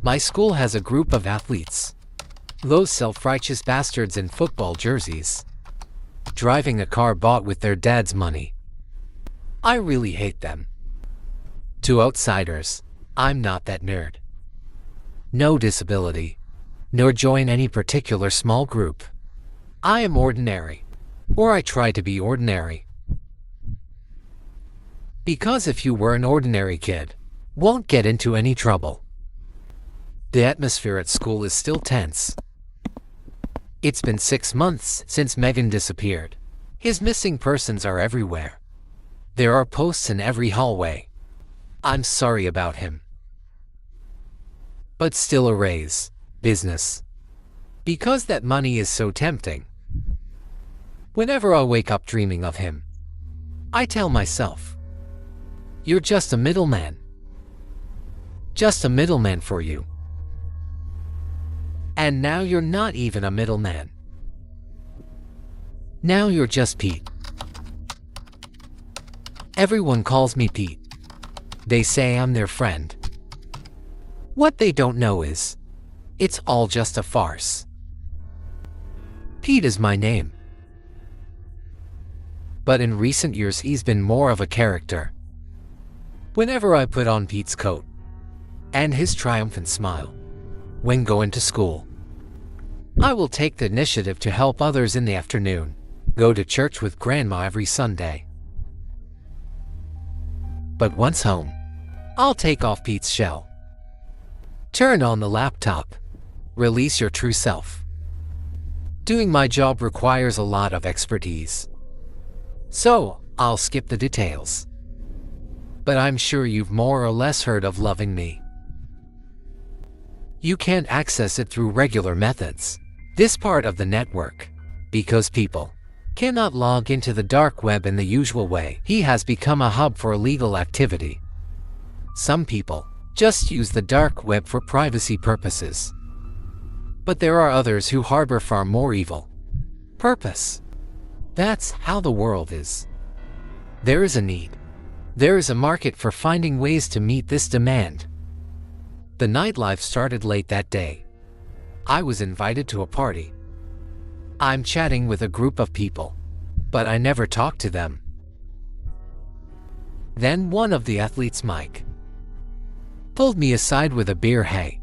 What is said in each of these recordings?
My school has a group of athletes. Those self-righteous bastards in football jerseys, driving a car bought with their dad's money. I really hate them. To outsiders, I'm not that nerd. No disability, nor join any particular small group. I am ordinary, or I try to be ordinary. Because if you were an ordinary kid, won't get into any trouble. The atmosphere at school is still tense. It's been 6 months since Megan disappeared. His missing persons are everywhere. There are posts in every hallway. I'm sorry about him. But still a raise. Business. Because that money is so tempting. Whenever I wake up dreaming of him, I tell myself, you're just a middleman. Just a middleman for you. And now you're not even a middleman. Now you're just Pete. Everyone calls me Pete. They say I'm their friend. What they don't know is, it's all just a farce. Pete is my name. But in recent years he's been more of a character. Whenever I put on Pete's coat, and his triumphant smile, when going to school, I will take the initiative to help others in the afternoon, go to church with Grandma every Sunday. But once home, I'll take off Pete's shell. Turn on the laptop. Release your true self. Doing my job requires a lot of expertise. So, I'll skip the details. But I'm sure you've more or less heard of Loving Me. You can't access it through regular methods, this part of the network, because people cannot log into the dark web in the usual way. He has become a hub for illegal activity. Some people just use the dark web for privacy purposes. But there are others who harbor far more evil purpose. That's how the world is. There is a need. There is a market for finding ways to meet this demand. The nightlife started late that day. I was invited to a party. I'm chatting with a group of people, but I never talk to them. Then one of the athletes, Mike, pulled me aside with a beer. Hey,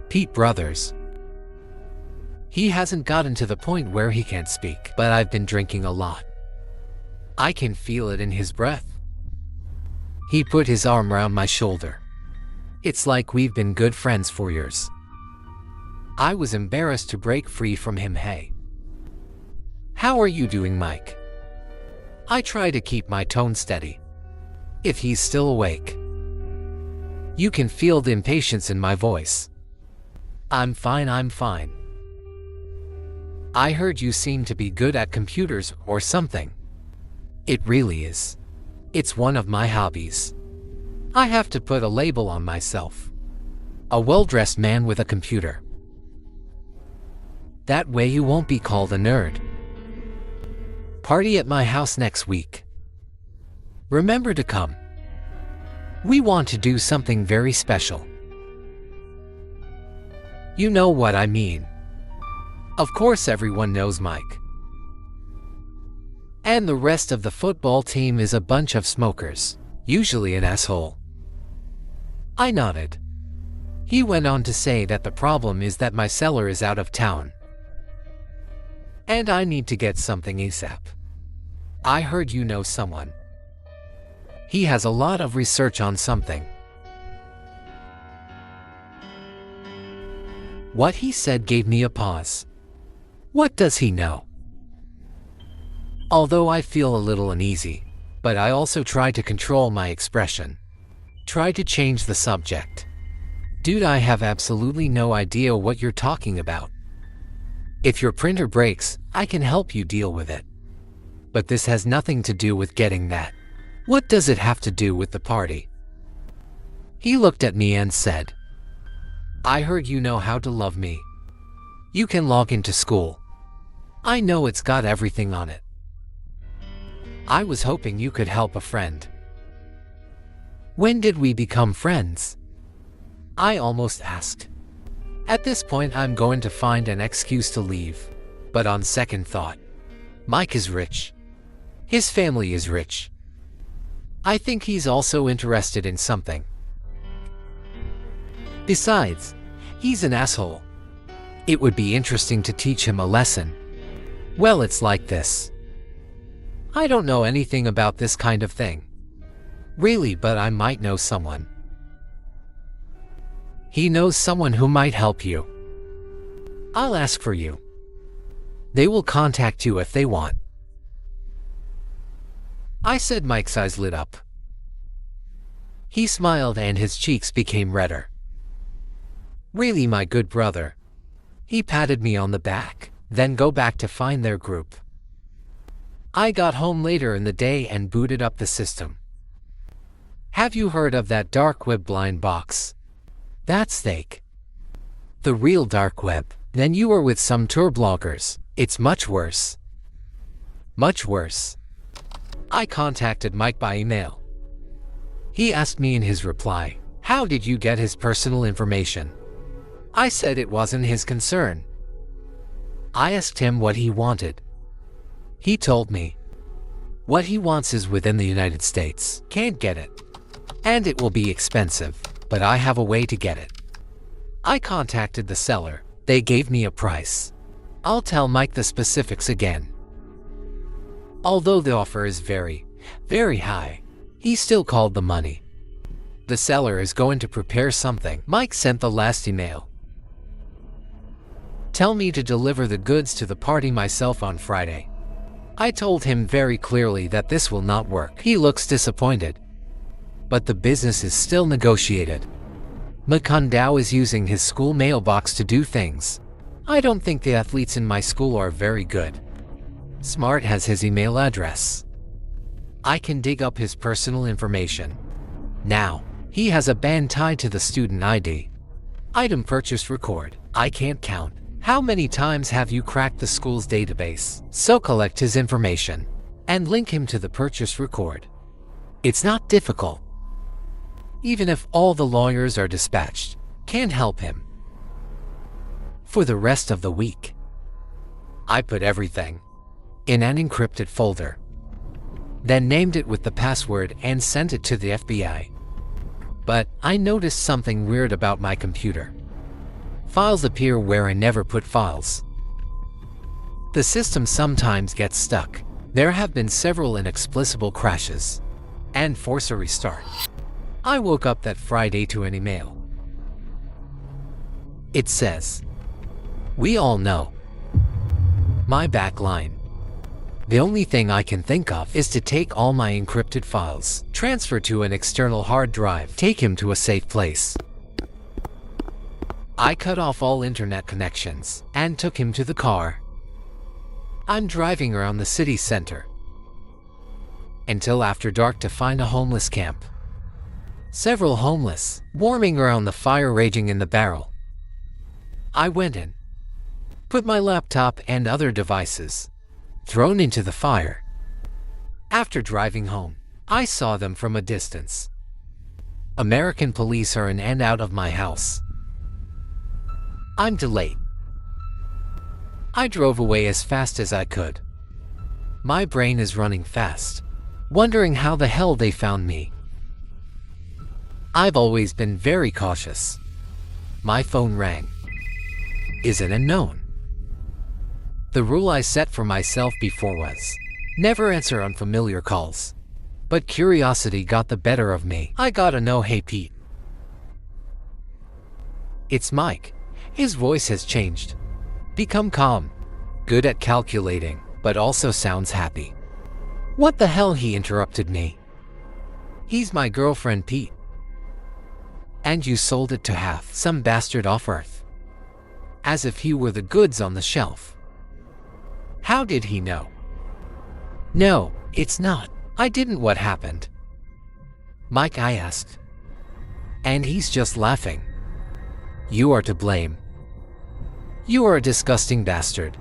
Pete Brothers. He hasn't gotten to the point where he can't speak, but I've been drinking a lot. I can feel it in his breath. He put his arm around my shoulder. It's like we've been good friends for years. I was embarrassed to break free from him. Hey, how are you doing, Mike? I try to keep my tone steady. If he's still awake. You can feel the impatience in my voice. I'm fine, I'm fine. I heard you seem to be good at computers or something. It really is. It's one of my hobbies. I have to put a label on myself. A well-dressed man with a computer. That way you won't be called a nerd. Party at my house next week. Remember to come. We want to do something very special. You know what I mean. Of course everyone knows Mike. And the rest of the football team is a bunch of smokers, usually an asshole. I nodded. He went on to say that the problem is that my seller is out of town. And I need to get something ASAP. I heard you know someone. He has a lot of research on something. What he said gave me a pause. What does he know? Although I feel a little uneasy, but I also try to control my expression. Try to change the subject. Dude, I have absolutely no idea what you're talking about. If your printer breaks, I can help you deal with it. But this has nothing to do with getting that. What does it have to do with the party? He looked at me and said, I heard you know how to love me. You can log into school. I know it's got everything on it. I was hoping you could help a friend. When did we become friends? I almost asked. At this point, I'm going to find an excuse to leave. But on second thought, Mike is rich. His family is rich. I think he's also interested in something. Besides, he's an asshole. It would be interesting to teach him a lesson. Well, it's like this. I don't know anything about this kind of thing. Really, but I might know someone. He knows someone who might help you. I'll ask for you. They will contact you if they want. I said. Mike's eyes lit up. He smiled and his cheeks became redder. Really, my good brother. He patted me on the back, then go back to find their group. I got home later in the day and booted up the system. Have you heard of that dark web blind box? That's fake. The real dark web. Then you were with some tour bloggers. It's much worse. Much worse. I contacted Mike by email. He asked me in his reply, how did you get his personal information? I said it wasn't his concern. I asked him what he wanted. He told me. What he wants is within the United States. Can't get it. And it will be expensive, but I have a way to get it. I contacted the seller. They gave me a price. I'll tell Mike the specifics again. Although the offer is very, very high, he still called the money. The seller is going to prepare something. Mike sent the last email. Tell me to deliver the goods to the party myself on Friday. I told him very clearly that this will not work. He looks disappointed. But the business is still negotiated. Makandao is using his school mailbox to do things. I don't think the athletes in my school are very good. Smart has his email address. I can dig up his personal information. Now, he has a band tied to the student ID. Item purchase record. I can't count. How many times have you cracked the school's database? So collect his information and link him to the purchase record. It's not difficult. Even if all the lawyers are dispatched, can't help him. For the rest of the week, I put everything in an encrypted folder, then named it with the password and sent it to the FBI. But I noticed something weird about my computer. Files appear where I never put files. The system sometimes gets stuck. There have been several inexplicable crashes and force a restart. I woke up that Friday to an email. It says, "We all know." My backline. The only thing I can think of is to take all my encrypted files, transfer to an external hard drive, take him to a safe place. I cut off all internet connections and took him to the car. I'm driving around the city center until after dark to find a homeless camp. Several homeless, warming around the fire raging in the barrel. I went in, put my laptop and other devices, thrown into the fire. After driving home, I saw them from a distance. American police are in and out of my house. I'm delayed. I drove away as fast as I could. My brain is running fast, wondering how the hell they found me. I've always been very cautious. My phone rang. Is it unknown? The rule I set for myself before was never answer unfamiliar calls. But curiosity got the better of me. I gotta know. Hey Pete. It's Mike. His voice has changed. Become calm. Good at calculating, but also sounds happy. What the hell? He interrupted me. He's my girlfriend, Pete. And you sold it to half some bastard off Earth. As if he were the goods on the shelf. How did he know? No, it's not. I didn't. What happened? Mike, I asked. And he's just laughing. You are to blame. You are a disgusting bastard.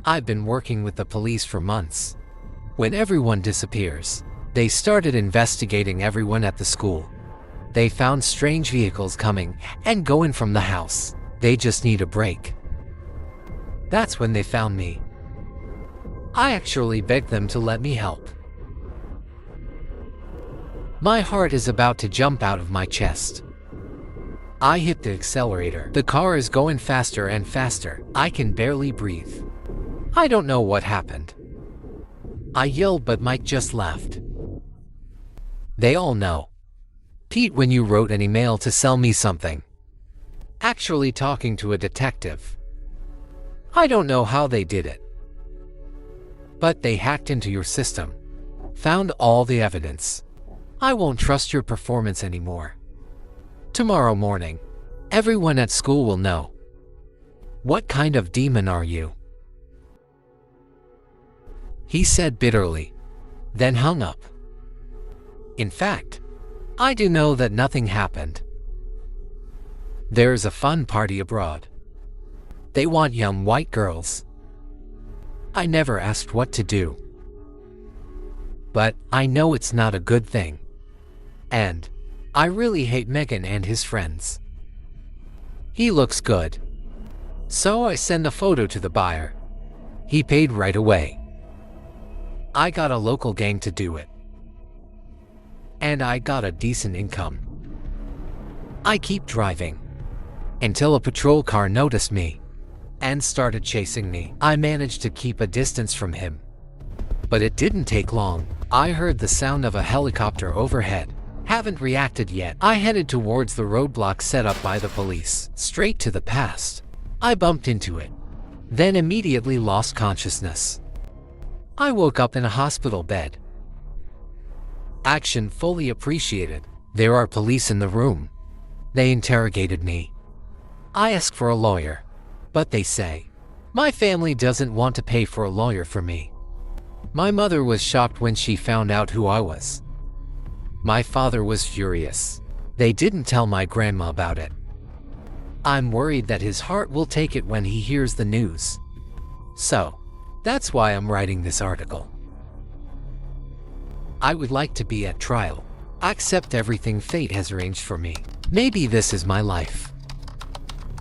I've been working with the police for months. When everyone disappears, they started investigating everyone at the school. They found strange vehicles coming and going from the house. They just need a break. That's when they found me. I actually begged them to let me help. My heart is about to jump out of my chest. I hit the accelerator. The car is going faster and faster. I can barely breathe. I don't know what happened. I yelled, but Mike just laughed. They all know. Pete, when you wrote an email to sell me something. Actually talking to a detective. I don't know how they did it. But they hacked into your system. Found all the evidence. I won't trust your performance anymore. Tomorrow morning, everyone at school will know. What kind of demon are you? He said bitterly, then hung up. In fact, I do know that nothing happened. There's a fun party abroad. They want young white girls. I never asked what to do. But I know it's not a good thing. And I really hate Megan and his friends. He looks good. So I send a photo to the buyer. He paid right away. I got a local gang to do it. And I got a decent income. I keep driving until a patrol car noticed me and started chasing me. I managed to keep a distance from him. But it didn't take long. I heard the sound of a helicopter overhead. Haven't reacted yet. I headed towards the roadblock set up by the police, straight to the past. I bumped into it, then immediately lost consciousness. I woke up in a hospital bed. Action fully appreciated. There are police in the room. They interrogated me. I asked for a lawyer, but they say, my family doesn't want to pay for a lawyer for me. My mother was shocked when she found out who I was. My father was furious. They didn't tell my grandma about it. I'm worried that his heart will take it when he hears the news. So, that's why I'm writing this article. I would like to be at trial. Accept everything fate has arranged for me. Maybe this is my life.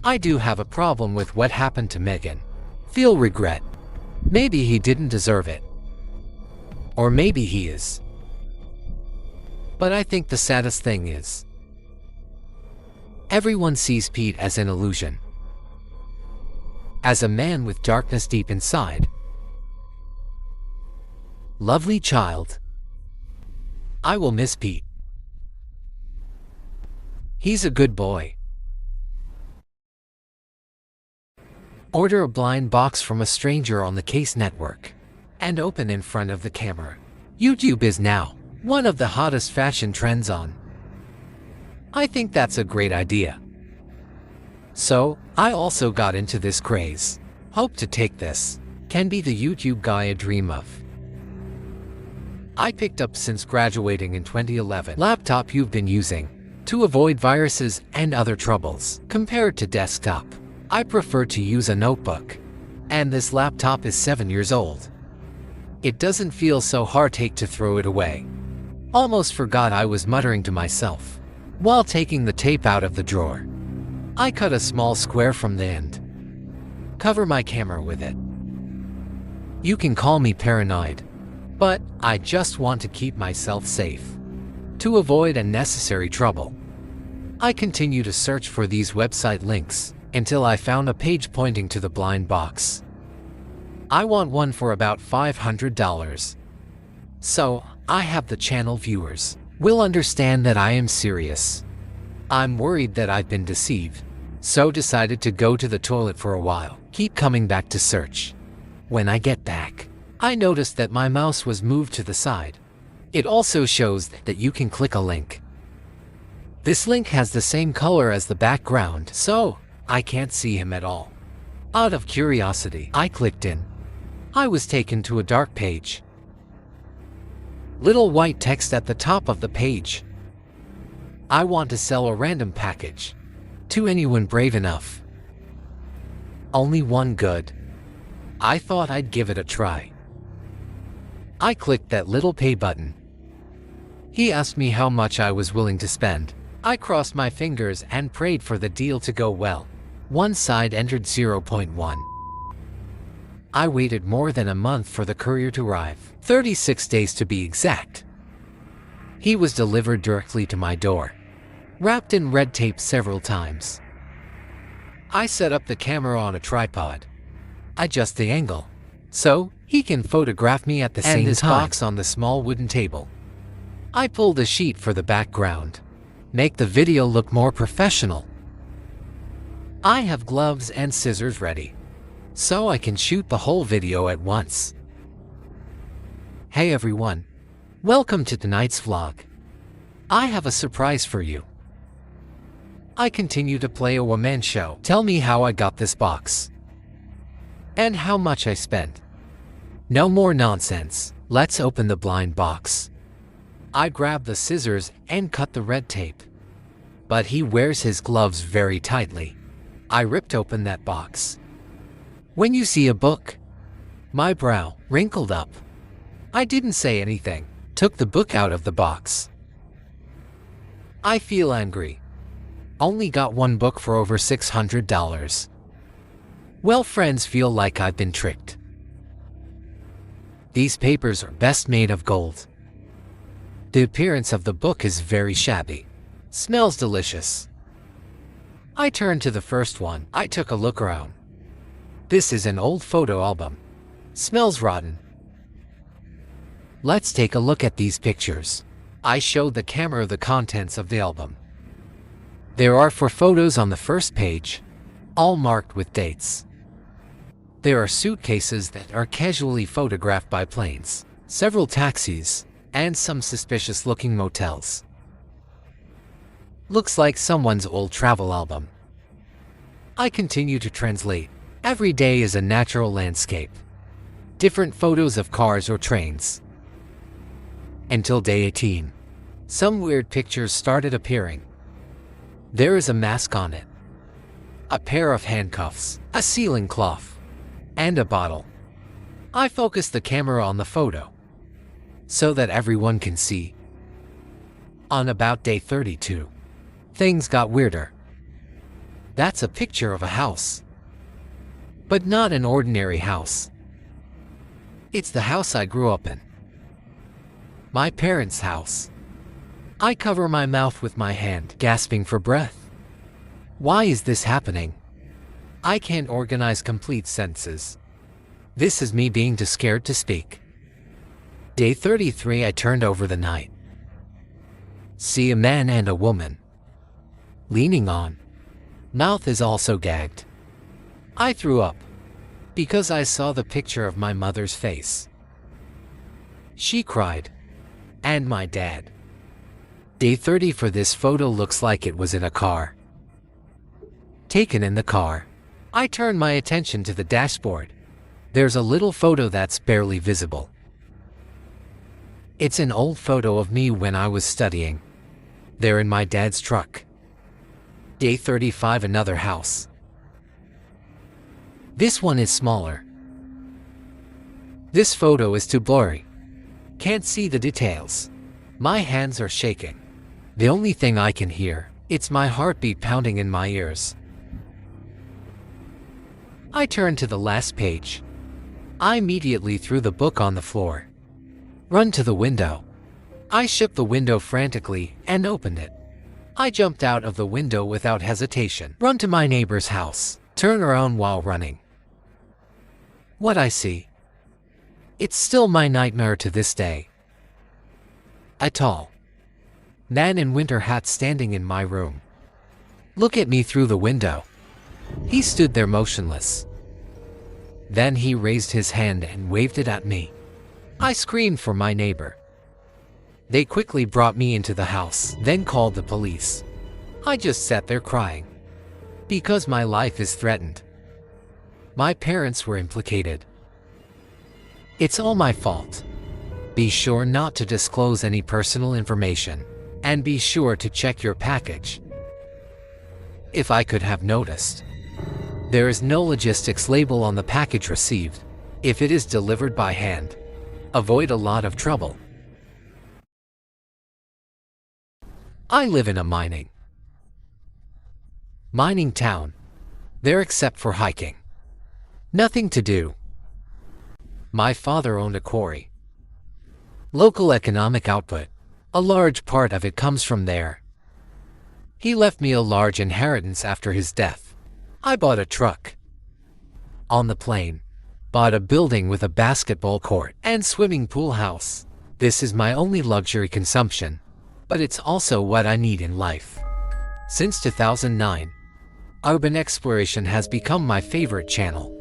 I do have a problem with what happened to Megan. Feel regret. Maybe he didn't deserve it. Or maybe he is. But I think the saddest thing is, everyone sees Pete as an illusion. As a man with darkness deep inside. Lovely child. I will miss Pete. He's a good boy. Order a blind box from a stranger on the Case Network and open in front of the camera. YouTube is now one of the hottest fashion trends on. I think that's a great idea. So, I also got into this craze. Hope to take this. Can be the YouTube guy I dream of. I picked up since graduating in 2011. Laptop you've been using to avoid viruses and other troubles. Compared to desktop, I prefer to use a notebook. And this laptop is 7 years old. It doesn't feel so heartache to throw it away. Almost forgot I was muttering to myself while taking the tape out of the drawer. I cut a small square from the end. Cover my camera with it. You can call me paranoid, but I just want to keep myself safe. To avoid unnecessary trouble, I continue to search for these website links until I found a page pointing to the blind box. I want one for about $500. So, I have the channel viewers will understand that I am serious. I'm worried that I've been deceived, so decided to go to the toilet for a while. Keep coming back to search. When I get back, I noticed that my mouse was moved to the side. It also shows that you can click a link. This link has the same color as the background, so I can't see him at all. Out of curiosity, I clicked in. I was taken to a dark page. Little white text at the top of the page. I want to sell a random package to anyone brave enough. Only one good. I thought I'd give it a try. I clicked that little pay button. He asked me how much I was willing to spend. I crossed my fingers and prayed for the deal to go well. One side entered 0.1. I waited more than a month for the courier to arrive, 36 days to be exact. He was delivered directly to my door, wrapped in red tape several times. I set up the camera on a tripod. I adjust the angle, so he can photograph me at the same time. And this box on the small wooden table. I pulled a sheet for the background, make the video look more professional. I have gloves and scissors ready, so I can shoot the whole video at once. Hey everyone, welcome to tonight's vlog. I have a surprise for you. I continue to play a one-man show. Tell me how I got this box and how much I spent. No more nonsense. Let's open the blind box. I grab the scissors and cut the red tape, but he wears his gloves very tightly. I ripped open that box. When you see a book, my brow wrinkled up. I didn't say anything, took the book out of the box. I feel angry. Only got one book for over $600. Well, friends, feel like I've been tricked. These papers are best made of gold. The appearance of the book is very shabby. Smells delicious. I turned to the first one. I took a look around. This is an old photo album. Smells rotten. Let's take a look at these pictures. I showed the camera the contents of the album. There are 4 photos on the first page, all marked with dates. There are suitcases that are casually photographed by planes, several taxis, and some suspicious-looking motels. Looks like someone's old travel album. I continue to translate. Every day is a natural landscape. Different photos of cars or trains. Until day 18. Some weird pictures started appearing. There is a mask on it, a pair of handcuffs, a ceiling cloth, and a bottle. I focus the camera on the photo so that everyone can see. On about day 32, things got weirder. That's a picture of a house, but not an ordinary house. It's the house I grew up in. My parents' house. I cover my mouth with my hand, gasping for breath. Why is this happening? I can't organize complete sentences. This is me being too scared to speak. Day 33, I turned over the night. See a man and a woman. Leaning on. Mouth is also gagged. I threw up because I saw the picture of my mother's face. She cried. And my dad. Day 30 for this photo looks like it was in a car. Taken in the car. I turn my attention to the dashboard. There's a little photo that's barely visible. It's an old photo of me when I was studying. They're in my dad's truck. Day 35, another house. This one is smaller. This photo is too blurry. Can't see the details. My hands are shaking. The only thing I can hear, it's my heartbeat pounding in my ears. I turned to the last page. I immediately threw the book on the floor. Run to the window. I shook the window frantically and opened it. I jumped out of the window without hesitation. Run to my neighbor's house. Turn around while running. What I see. It's still my nightmare to this day. A tall man in winter hat standing in my room. Look at me through the window. He stood there motionless. Then he raised his hand and waved it at me. I screamed for my neighbor. They quickly brought me into the house, then called the police. I just sat there crying because my life is threatened. My parents were implicated. It's all my fault. Be sure not to disclose any personal information, and be sure to check your package. If I could have noticed, there is no logistics label on the package received. If it is delivered by hand, avoid a lot of trouble. I live in a mining Mining town. There except for hiking. Nothing to do. My father owned a quarry. Local economic output. A large part of it comes from there. He left me a large inheritance after his death. I bought a truck. On the plane. Bought a building with a basketball court and swimming pool house. This is my only luxury consumption, but it's also what I need in life. Since 2009, urban exploration has become my favorite channel.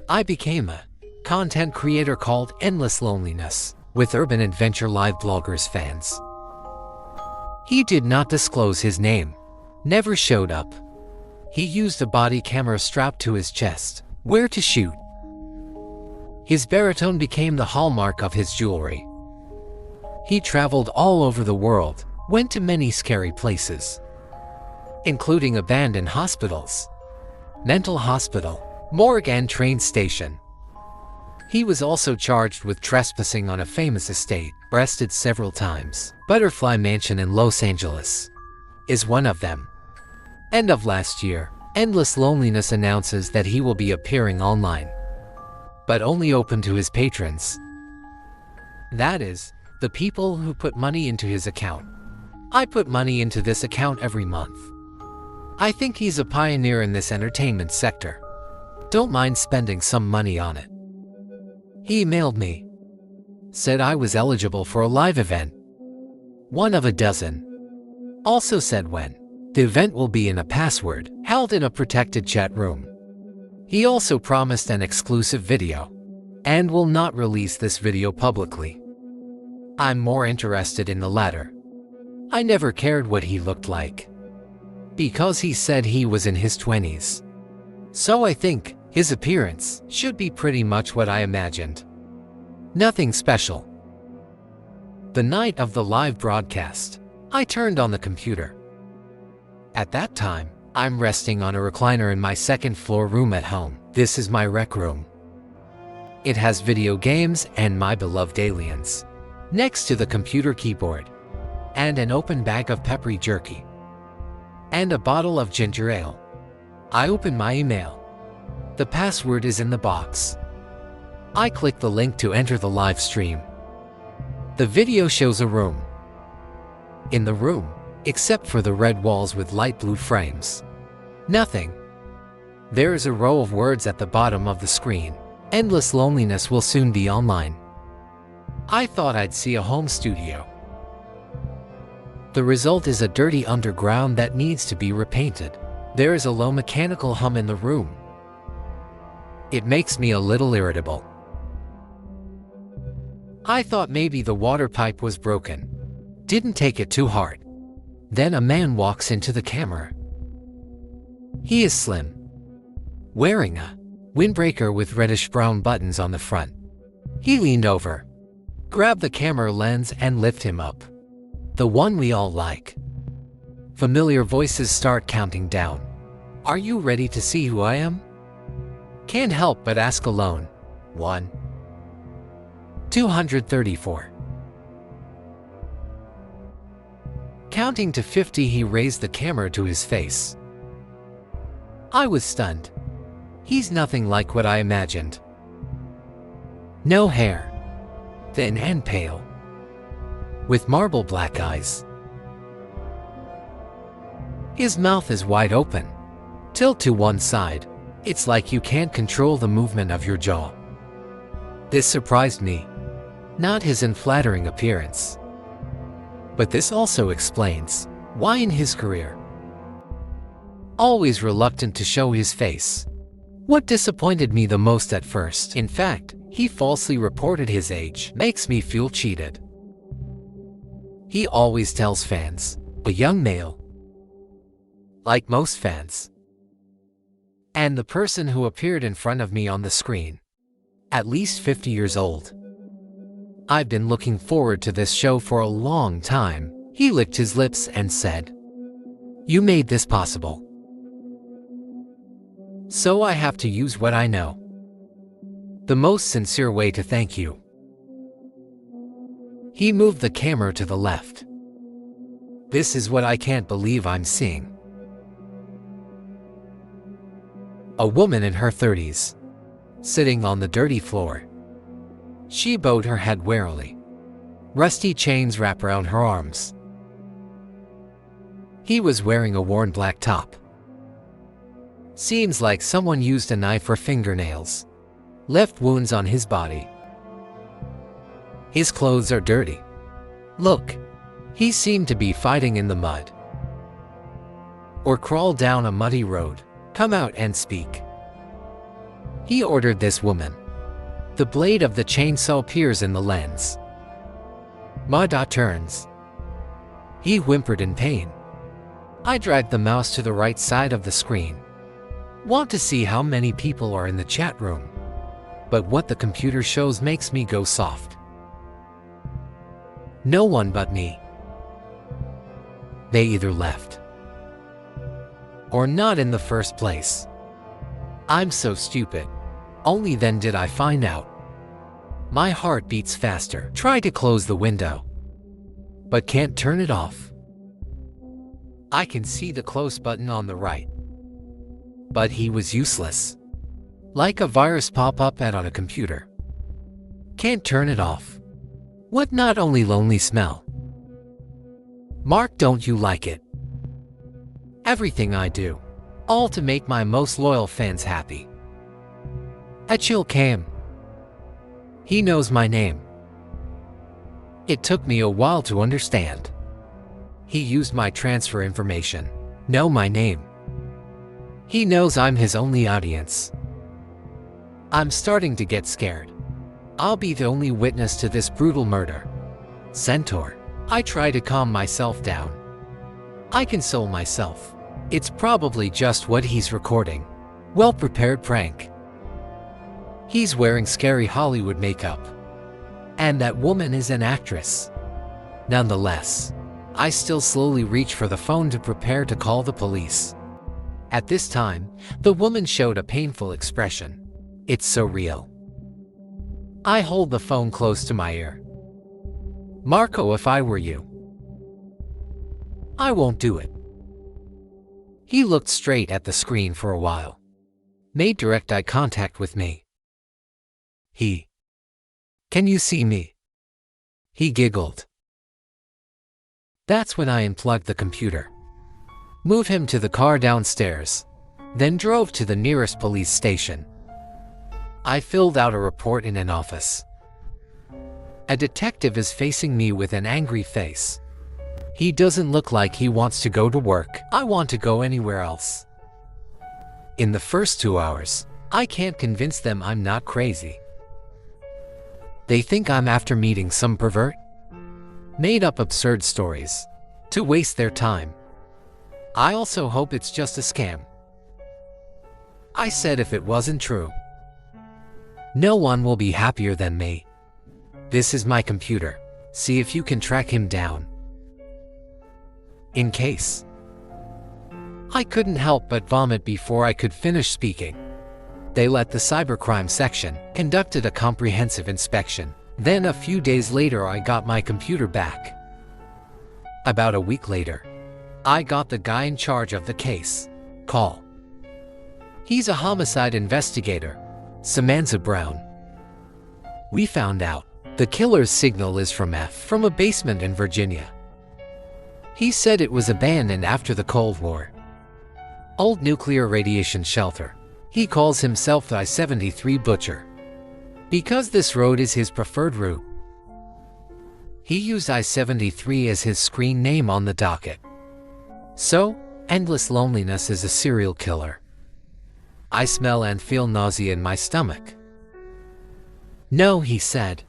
I became a content creator called Endless Loneliness, with Urban Adventure Live bloggers fans. He did not disclose his name, never showed up. He used a body camera strapped to his chest, where to shoot. His baritone became the hallmark of his jewelry. He traveled all over the world, went to many scary places, including abandoned hospitals, mental hospital, morgue and train station. He was also charged with trespassing on a famous estate, arrested several times. Butterfly Mansion in Los Angeles is one of them. End of last year, Endless Loneliness announces that he will be appearing online, but only open to his patrons. That is, the people who put money into his account. I put money into this account every month. I think he's a pioneer in this entertainment sector. Don't mind spending some money on it. He emailed me. Said I was eligible for a live event. One of a dozen. Also said when. The event will be in a password, held in a protected chat room. He also promised an exclusive video, and will not release this video publicly. I'm more interested in the latter. I never cared what he looked like, because he said he was in his 20s. So I think his appearance should be pretty much what I imagined. Nothing special. The night of the live broadcast, I turned on the computer. At that time, I'm resting on a recliner in my second-floor room at home. This is my rec room. It has video games and my beloved aliens. Next to the computer keyboard, and an open bag of peppery jerky, and a bottle of ginger ale. I open my email. The password is in the box. I click the link to enter the live stream. The video shows a room. In the room, except for the red walls with light blue frames, nothing. There is a row of words at the bottom of the screen. Endless Loneliness will soon be online. I thought I'd see a home studio. The result is a dirty underground that needs to be repainted. There is a low mechanical hum in the room. It makes me a little irritable. I thought maybe the water pipe was broken. Didn't take it too hard. Then a man walks into the camera. He is slim, wearing a windbreaker with reddish-brown buttons on the front. He leaned over, grabbed the camera lens and lift him up. The one we all like. Familiar voices start counting down. Are you ready to see who I am? Can't help but ask alone. 1, 234. Counting to 50, he raised the camera to his face. I was stunned. He's nothing like what I imagined. No hair. Thin and pale. With marble black eyes. His mouth is wide open. Tilt to one side. It's like you can't control the movement of your jaw. This surprised me. Not his unflattering appearance. But this also explains why in his career, always reluctant to show his face. What disappointed me the most at first, in fact, he falsely reported his age, makes me feel cheated. He always tells fans, a young male. Like most fans. And the person who appeared in front of me on the screen, at least 50 years old. I've been looking forward to this show for a long time. He licked his lips and said, "You made this possible. So I have to use what I know. The most sincere way to thank you." He moved the camera to the left. This is what I can't believe I'm seeing. A woman in her 30s, sitting on the dirty floor. She bowed her head warily. Rusty chains wrap around her arms. He was wearing a worn black top. Seems like someone used a knife or fingernails. Left wounds on his body. His clothes are dirty. Look, he seemed to be fighting in the mud. Or crawl down a muddy road. Come out and speak. He ordered this woman. The blade of the chainsaw peers in the lens. Mada turns. He whimpered in pain. I dragged the mouse to the right side of the screen. Want to see how many people are in the chat room. But what the computer shows makes me go soft. No one but me. They either left or not in the first place. I'm so stupid. Only then did I find out. My heart beats faster. Try to close the window, but can't turn it off. I can see the close button on the right, but he was useless. Like a virus pop-up ad on a computer. Can't turn it off. What not only lonely smell. Mark, don't you like it? Everything I do, all to make my most loyal fans happy. Achille Cam. He knows my name. It took me a while to understand. He used my transfer information. Know my name. He knows I'm his only audience. I'm starting to get scared. I'll be the only witness to this brutal murder. Centaur. I try to calm myself down. I console myself. It's probably just what he's recording. Well-prepared prank. He's wearing scary Hollywood makeup. And that woman is an actress. Nonetheless, I still slowly reach for the phone to prepare to call the police. At this time, the woman showed a painful expression. It's so real. I hold the phone close to my ear. Marco, if I were you, I won't do it. He looked straight at the screen for a while. Made direct eye contact with me. Can you see me? He giggled. That's when I unplugged the computer. Moved him to the car downstairs. Then drove to the nearest police station. I filled out a report in an office. A detective is facing me with an angry face. He doesn't look like he wants to go to work. I want to go anywhere else. In the first 2 hours, I can't convince them I'm not crazy. They think I'm after meeting some pervert. Made up absurd stories to waste their time. I also hope it's just a scam. I said if it wasn't true, no one will be happier than me. This is my computer. See if you can track him down. In case. I couldn't help but vomit before I could finish speaking. They let the cybercrime section conducted a comprehensive inspection. Then a few days later I got my computer back. About a week later, I got the guy in charge of the case. Call. He's a homicide investigator, Samantha Brown. We found out the killer's signal is from a basement in Virginia. He said it was abandoned after the Cold War. Old nuclear radiation shelter. He calls himself the I-73 Butcher. Because this road is his preferred route. He used I-73 as his screen name on the docket. So, Endless Loneliness is a serial killer. I smell and feel nausea in my stomach. No, he said.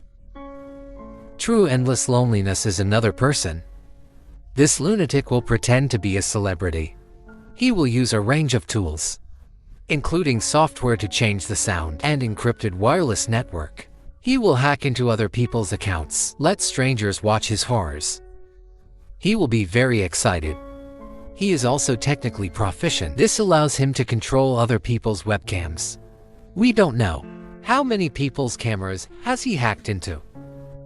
True Endless Loneliness is another person. This lunatic will pretend to be a celebrity. He will use a range of tools, including software to change the sound and encrypted wireless network. He will hack into other people's accounts, let strangers watch his horrors. He will be very excited. He is also technically proficient. This allows him to control other people's webcams. We don't know how many people's cameras has he hacked into.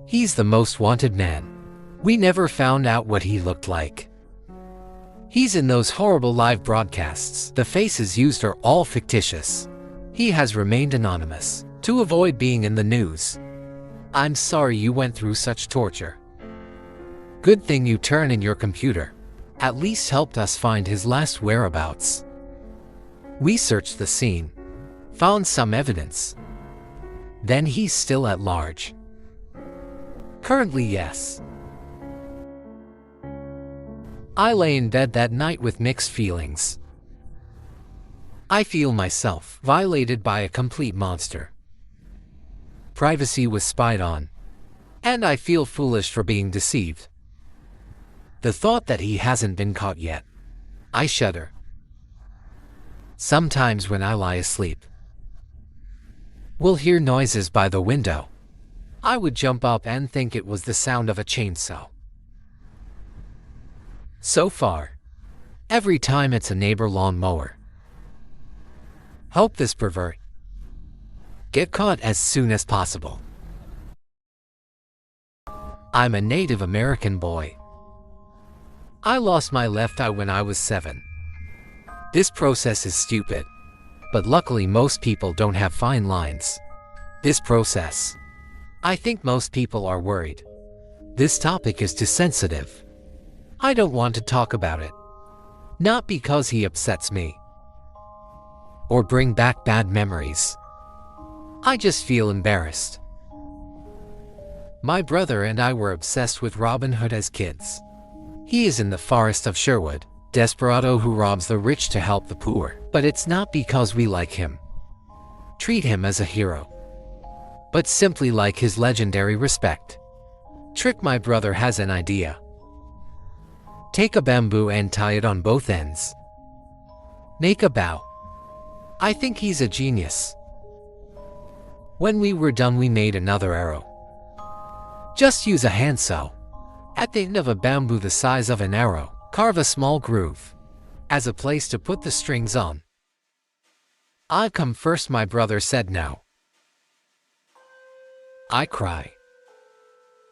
He's the most wanted man. We never found out what he looked like. He's in those horrible live broadcasts. The faces used are all fictitious. He has remained anonymous to avoid being in the news. I'm sorry you went through such torture. Good thing you turned in your computer. At least helped us find his last whereabouts. We searched the scene, found some evidence. Then he's still at large. Currently, yes. I lay in bed that night with mixed feelings. I feel myself violated by a complete monster. Privacy was spied on, and I feel foolish for being deceived. The thought that he hasn't been caught yet. I shudder. Sometimes when I lie asleep, we'll hear noises by the window. I would jump up and think it was the sound of a chainsaw. So far, every time it's a neighbor lawnmower. Hope this pervert get caught as soon as possible. I'm a Native American boy. I lost my left eye when I was 7. This process is stupid, but luckily most people don't have fine lines. This process. I think most people are worried. This topic is too sensitive. I don't want to talk about it. Not because he upsets me or bring back bad memories. I just feel embarrassed. My brother and I were obsessed with Robin Hood as kids. He is in the forest of Sherwood, desperado who robs the rich to help the poor. But it's not because we like him, treat him as a hero, but simply like his legendary respect. Trick my brother has an idea. Take a bamboo and tie it on both ends. Make a bow. I think he's a genius. When we were done, we made another arrow. Just use a handsaw. At the end of a bamboo the size of an arrow, carve a small groove as a place to put the strings on. I come first, my brother said no. I cry.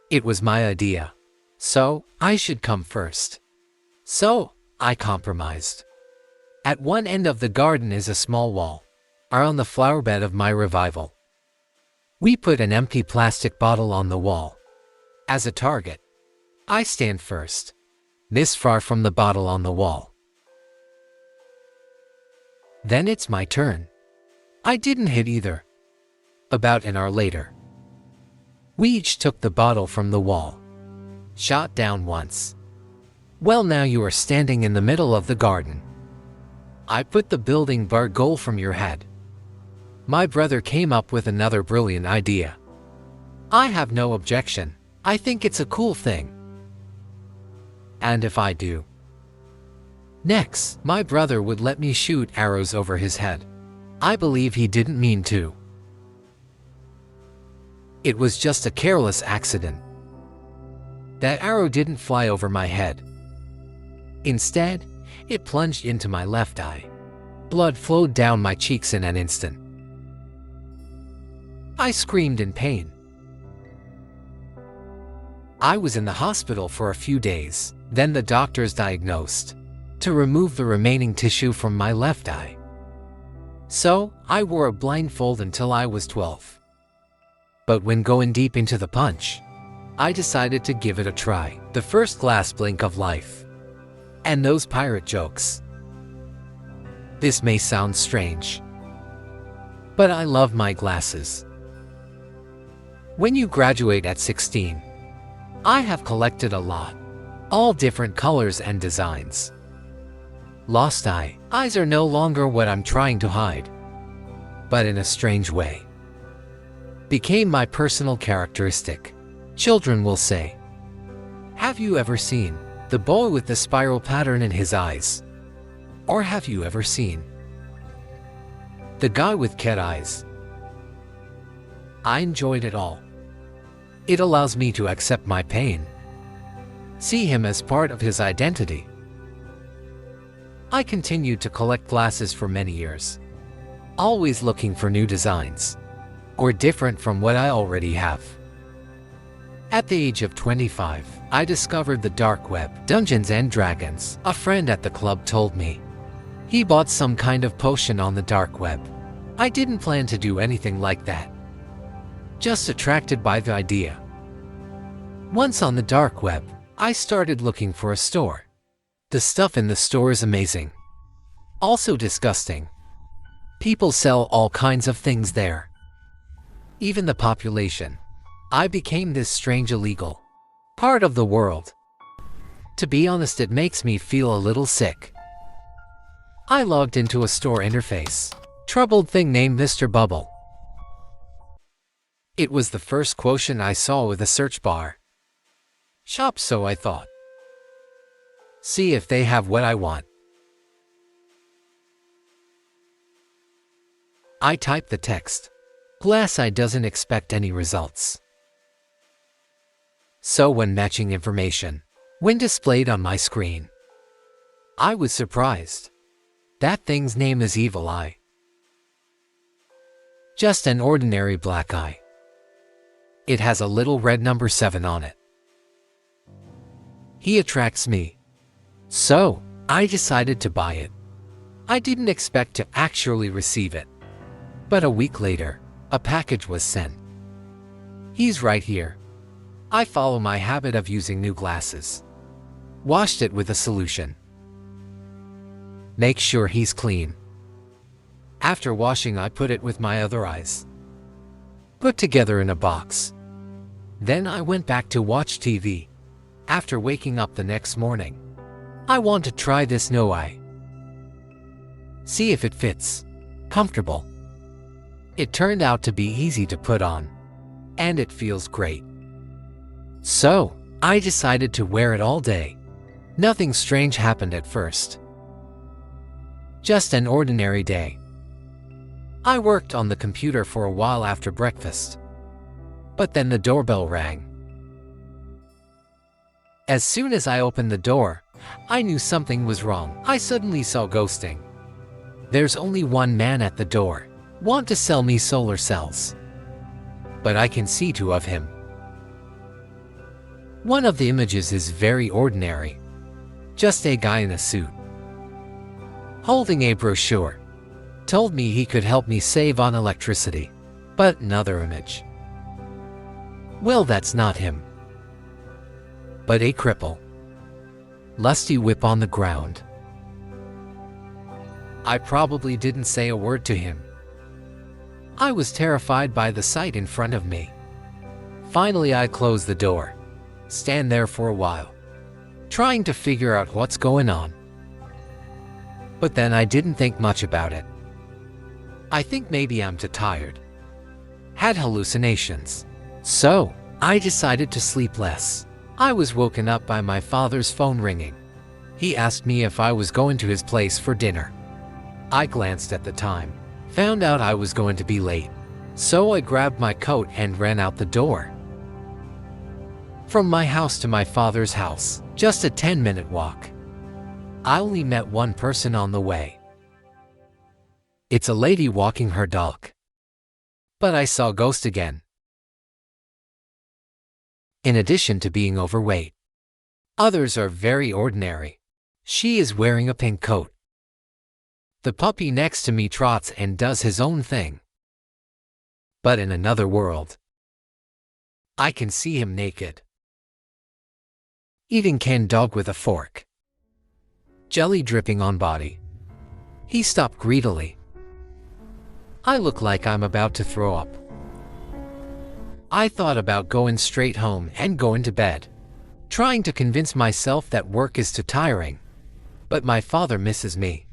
It was my idea, so I should come first. So I compromised. At one end of the garden is a small wall, or on the flower bed of my revival. We put an empty plastic bottle on the wall. As a target, I stand first, this far from the bottle on the wall. Then it's my turn. I didn't hit either. About an hour later, we each took the bottle from the wall, shot down once. Well, now you are standing in the middle of the garden. I put the building bar goal from your head. My brother came up with another brilliant idea. I have no objection. I think it's a cool thing. And if I do? Next, my brother would let me shoot arrows over his head. I believe he didn't mean to. It was just a careless accident. That arrow didn't fly over my head. Instead, it plunged into my left eye. Blood flowed down my cheeks in an instant. I screamed in pain. I was in the hospital for a few days. Then the doctors diagnosed to remove the remaining tissue from my left eye. So, I wore a blindfold until I was 12. But when going deep into the punch, I decided to give it a try. The first glass blink of life. And those pirate jokes. This may sound strange, but I love my glasses. When you graduate at 16, I have collected a lot. All different colors and designs. Lost eye. Eyes are no longer what I'm trying to hide, but in a strange way became my personal characteristic. Children will say, "Have you ever seen the boy with the spiral pattern in his eyes?" Or have you ever seen the guy with cat eyes? I enjoyed it all. It allows me to accept my pain, see him as part of his identity. I continued to collect glasses for many years, always looking for new designs, or different from what I already have. At the age of 25, I discovered the dark web, Dungeons and Dragons. A friend at the club told me. He bought some kind of potion on the dark web. I didn't plan to do anything like that. Just attracted by the idea. Once on the dark web, I started looking for a store. The stuff in the store is amazing. Also disgusting. People sell all kinds of things there. Even the population. I became this strange illegal part of the world. To be honest, it makes me feel a little sick. I logged into a store interface. Troubled thing named Mr. Bubble. It was the first quotient I saw with a search bar. Shop, so I thought. See if they have what I want. I typed the text. Glass Eye doesn't expect any results. So when matching information, when displayed on my screen, I was surprised. That thing's name is Evil Eye. Just an ordinary black eye. It has a little red number 7 on it. He attracts me. So, I decided to buy it. I didn't expect to actually receive it. But a week later, a package was sent. He's right here. I follow my habit of using new glasses. Washed it with a solution. Make sure he's clean. After washing, I put it with my other eyes. Put together in a box. Then I went back to watch TV. After waking up the next morning, I want to try this no eye. See if it fits. Comfortable. It turned out to be easy to put on. And it feels great. So, I decided to wear it all day. Nothing strange happened at first. Just an ordinary day. I worked on the computer for a while after breakfast. But then the doorbell rang. As soon as I opened the door, I knew something was wrong. I suddenly saw ghosting. There's only one man at the door. Want to sell me solar cells. But I can see 2 of him. One of the images is very ordinary. Just a guy in a suit. Holding a brochure. Told me he could help me save on electricity. But another image. Well, that's not him. But a cripple. Lusty whip on the ground. I probably didn't say a word to him. I was terrified by the sight in front of me. Finally, I closed the door. Stand there for a while. Trying to figure out what's going on. But then I didn't think much about it. I think maybe I'm too tired. Had hallucinations. So, I decided to sleep less. I was woken up by my father's phone ringing. He asked me if I was going to his place for dinner. I glanced at the time. Found out I was going to be late. So I grabbed my coat and ran out the door. From my house to my father's house, just a 10-minute walk. I only met one person on the way. It's a lady walking her dog. But I saw ghost again. In addition to being overweight, others are very ordinary. She is wearing a pink coat. The puppy next to me trots and does his own thing. But in another world, I can see him naked. Eating canned dog with a fork. Jelly dripping on body. He stopped greedily. I look like I'm about to throw up. I thought about going straight home and going to bed. Trying to convince myself that work is too tiring. But my father misses me.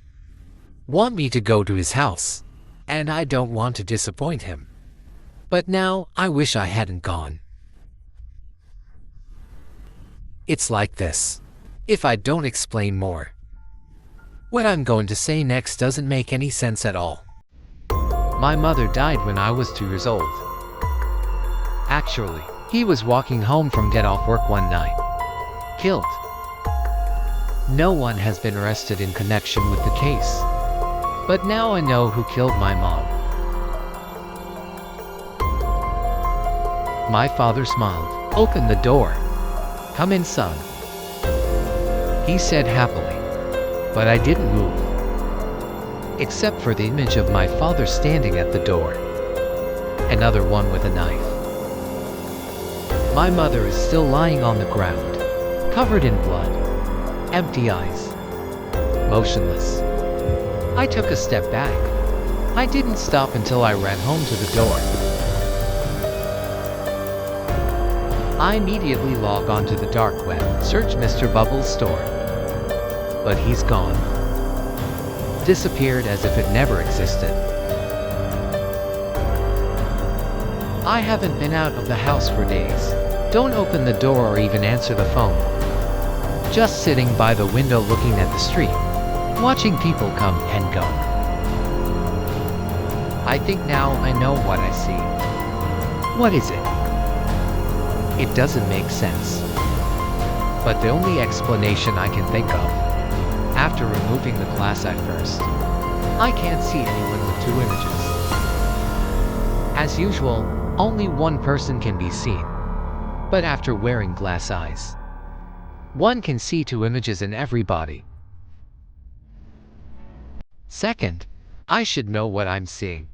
Want me to go to his house. And I don't want to disappoint him. But now, I wish I hadn't gone. It's like this. If I don't explain more. What I'm going to say next doesn't make any sense at all. My mother died when I was 2 years old. Actually, he was walking home from get off work one night. Killed. No one has been arrested in connection with the case. But now I know who killed my mom. My father smiled. Open the door. Come in, son, he said happily. But I didn't move, except for the image of my father standing at the door. Another one with a knife. My mother is still lying on the ground, covered in blood, empty eyes, motionless. I took a step back. I didn't stop until I ran home to the door. I immediately log onto the dark web, search Mr. Bubble's store. But he's gone. Disappeared as if it never existed. I haven't been out of the house for days. Don't open the door or even answer the phone. Just sitting by the window looking at the street, watching people come and go. I think now I know what I see. What is it? It doesn't make sense. But the only explanation I can think of, after removing the glass at first, I can't see anyone with two images. As usual, only one person can be seen. But after wearing glass eyes, one can see two images in everybody. Second, I should know what I'm seeing.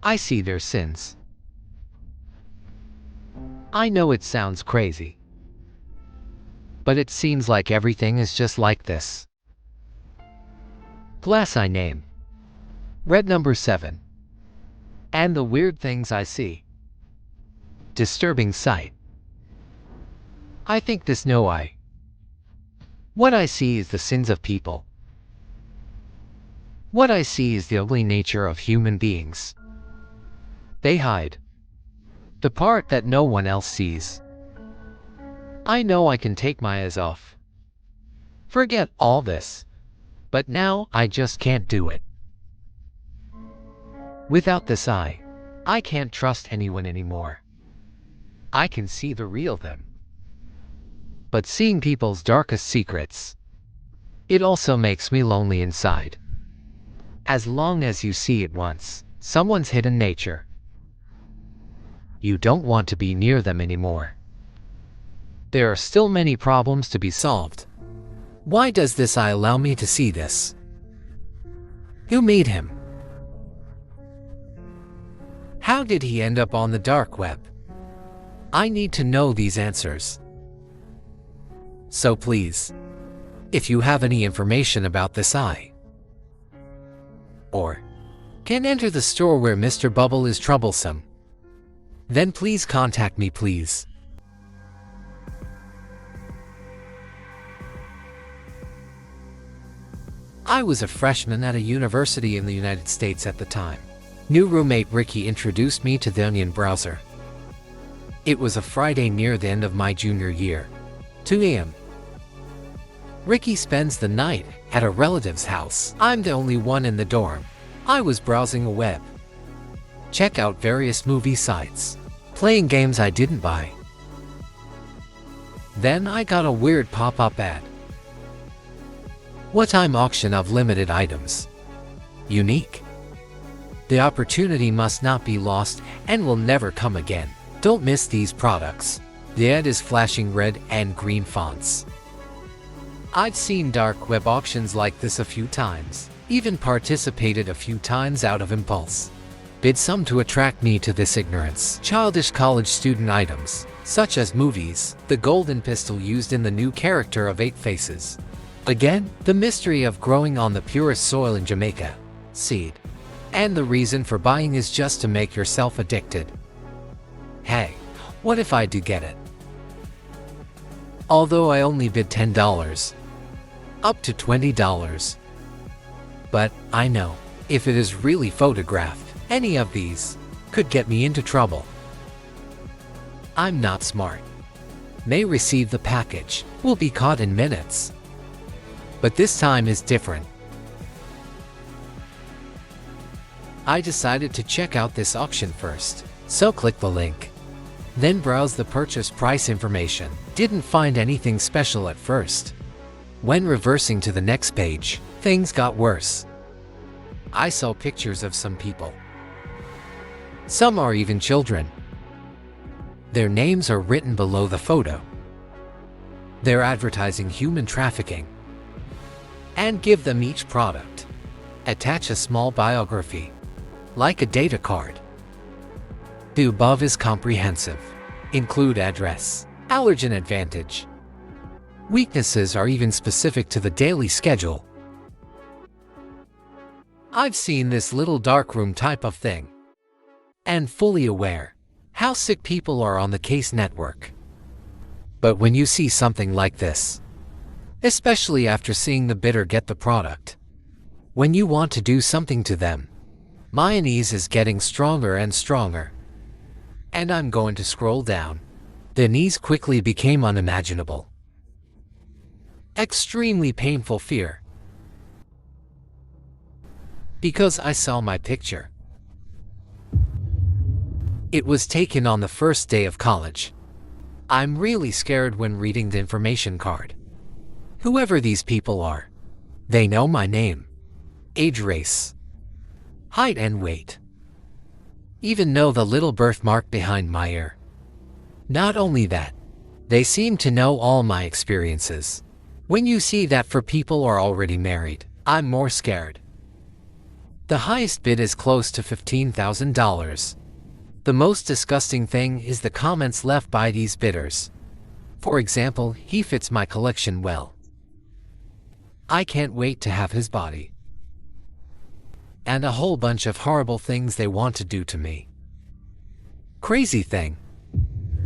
I see their sins. I know it sounds crazy, but it seems like everything is just like this. Glass eye name, red number 7, and the weird things I see. Disturbing sight. I think this no eye. What I see is the sins of people. What I see is the ugly nature of human beings. They hide the part that no one else sees. I know I can take my eyes off. Forget all this. But now I just can't do it. Without this eye, I can't trust anyone anymore. I can see the real them. But seeing people's darkest secrets, it also makes me lonely inside. As long as you see it once, someone's hidden nature, you don't want to be near them anymore. There are still many problems to be solved. Why does this eye allow me to see this? Who made him? How did he end up on the dark web? I need to know these answers. So please, if you have any information about this eye, or can enter the store where Mr. Bubble is troublesome, then please contact me, please. I was a freshman at a university in the United States at the time. New roommate Ricky introduced me to the Onion browser. It was a Friday near the end of my junior year, 2 a.m. Ricky spends the night at a relative's house. I'm the only one in the dorm. I was browsing a web, check out various movie sites, playing games I didn't buy. Then I got a weird pop-up ad. What time auction of limited items. Unique. The opportunity must not be lost and will never come again. Don't miss these products. The ad is flashing red and green fonts. I've seen dark web auctions like this a few times, even participated a few times out of impulse. Bid some to attract me to this ignorance. Childish college student items, such as movies, the golden pistol used in the new character of Eight Faces. Again, the mystery of growing on the purest soil in Jamaica. Seed. And the reason for buying is just to make yourself addicted. Hey, what if I do get it? Although I only bid $10, up to $20. But I know, if it is really photographed, any of these could get me into trouble. I'm not smart. May receive the package, will be caught in minutes. But this time is different. I decided to check out this auction first, so click the link. Then browse the purchase price information. Didn't find anything special at first. When reversing to the next page, things got worse. I saw pictures of some people. Some are even children. Their names are written below the photo. They're advertising human trafficking. And give them each product. Attach a small biography, like a data card. The above is comprehensive. Include address, allergen advantage. Weaknesses are even specific to the daily schedule. I've seen this little darkroom type of thing. And fully aware how sick people are on the case network. But when you see something like this, especially after seeing the bidder get the product, when you want to do something to them, my unease is getting stronger and stronger. And I'm going to scroll down. The unease quickly became unimaginable. Extremely painful fear. Because I saw my picture. It was taken on the first day of college. I'm really scared when reading the information card. Whoever these people are, they know my name, age, race, height and weight. Even know the little birthmark behind my ear. Not only that, they seem to know all my experiences. When you see that for people are already married, I'm more scared. The highest bid is close to $15,000. The most disgusting thing is the comments left by these bidders. For example, he fits my collection well. I can't wait to have his body. And a whole bunch of horrible things they want to do to me. Crazy thing.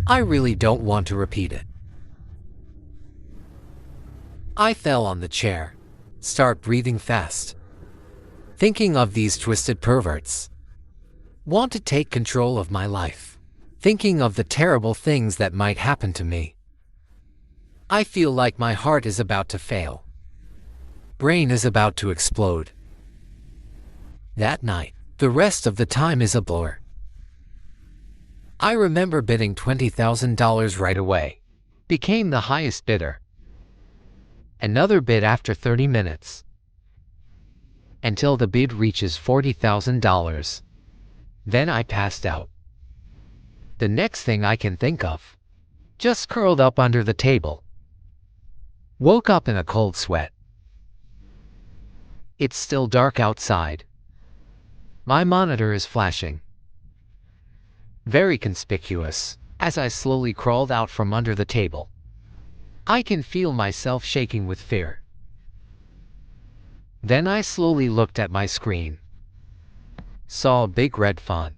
I really don't want to repeat it. I fell on the chair. Start breathing fast. Thinking of these twisted perverts. Want to take control of my life. Thinking of the terrible things that might happen to me. I feel like my heart is about to fail. Brain is about to explode. That night, the rest of the time is a blur. I remember bidding $20,000 right away. Became the highest bidder. Another bid after 30 minutes. Until the bid reaches $40,000. Then I passed out. The next thing I can think of. Just curled up under the table. Woke up in a cold sweat. It's still dark outside. My monitor is flashing. Very conspicuous, as I slowly crawled out from under the table. I can feel myself shaking with fear. Then I slowly looked at my screen. Saw a big red font.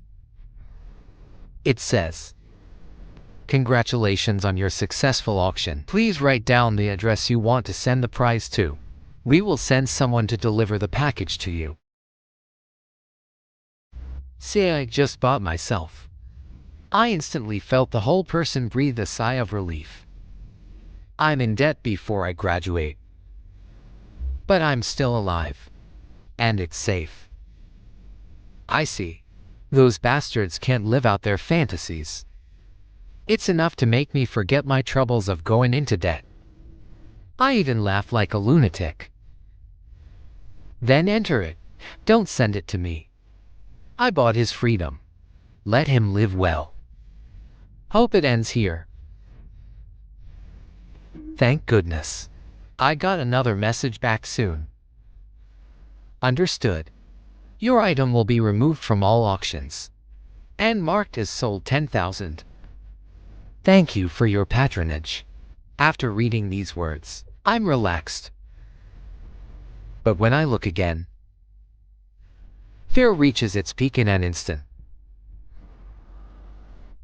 It says, "Congratulations on your successful auction. Please write down the address you want to send the prize to. We will send someone to deliver the package to you." Say I just bought myself. I instantly felt the whole person breathe a sigh of relief. I'm in debt before I graduate. But I'm still alive. And it's safe. I see. Those bastards can't live out their fantasies. It's enough to make me forget my troubles of going into debt. I even laugh like a lunatic. Then enter it. Don't send it to me. I bought his freedom. Let him live well. Hope it ends here. Thank goodness. I got another message back soon. Understood. Your item will be removed from all auctions and marked as sold 10,000. Thank you for your patronage. After reading these words, I'm relaxed. But when I look again, fear reaches its peak in an instant.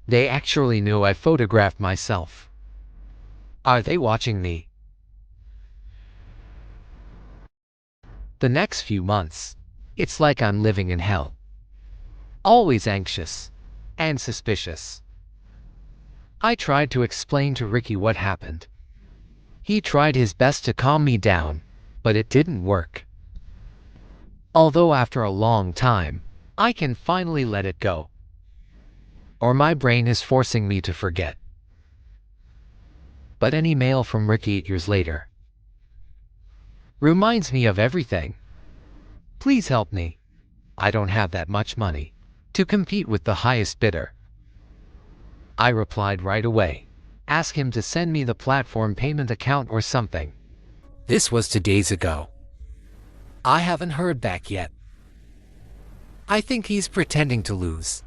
They actually knew I photographed myself. Are they watching me? The next few months, it's like I'm living in hell. Always anxious and suspicious. I tried to explain to Ricky what happened. He tried his best to calm me down, but it didn't work. Although after a long time, I can finally let it go. Or my brain is forcing me to forget. But an email from Ricky 8 years later reminds me of everything. Please help me. I don't have that much money to compete with the highest bidder. I replied right away. Ask him to send me the platform payment account or something. This was 2 days ago. I haven't heard back yet. I think he's pretending to lose.